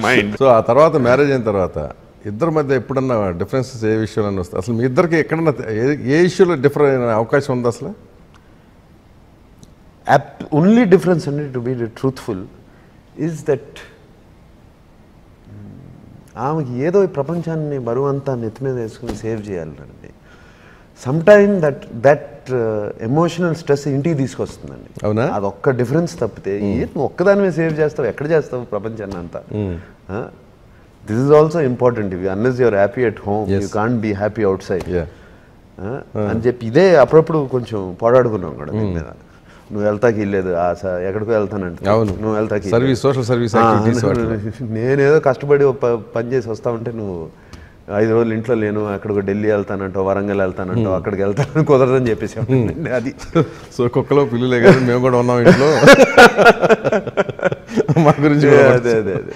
mind. So ఆ తర్వాత marriage అయిన తర్వాత ఇద్దరి మధ్య ఎప్పుడన్నా డిఫరెన్సెస్ ఏ విషయంలో వస్తాయి? అసలు మీ ఇద్దరికి ఎక్కడన్నా ఏ ఇష్యూలో డిఫర్ అయిన అవకాశం ఉంది అసలు? Only difference, to be truthful, is that ఆమెకి ఏదో ఈ ప్రపంచాన్ని బరువంతా నెత్తి మీద వేసుకుని సేవ్ చేయాలండి. Some time that emotional stress ఇంటికి తీసుకొస్తుందండి. అవునా? అది ఒక్క డిఫరెన్స్ తప్పితే నువ్వు ఒక్కదాని మీద సేవ్ చేస్తావు, ఎక్కడ చేస్తావు ప్రపంచాన్ని అంతా? This is also important. Unless you're happy at home, you can't be happy outside అని చెప్పి ఇదే అప్పుడప్పుడు కొంచెం పోరాడుకున్నాం కూడా దీని మీద. నువ్వు వెళ్తాకి వెళ్ళలేదు, ఎక్కడికో వెళ్తానంటే నువ్వు వెళ్తాకి సర్వీస్, సోషల్ సర్వీస్. నేనేదో కష్టపడి పని చేసి వస్తా ఉంటే నువ్వు 5 రోజులు ఇంట్లో లేను, అక్కడికి ఢిల్లీ వెళ్తానంటావు, వరంగల్ వెళ్తానంటావు, అక్కడికి వెళ్తాను కుదరదని చెప్పేసి అది. సో కుక్కలో పిల్లులే కదా, మేము కూడా ఉన్నాం ఇంట్లో. మా గురించి అదే అదే అదే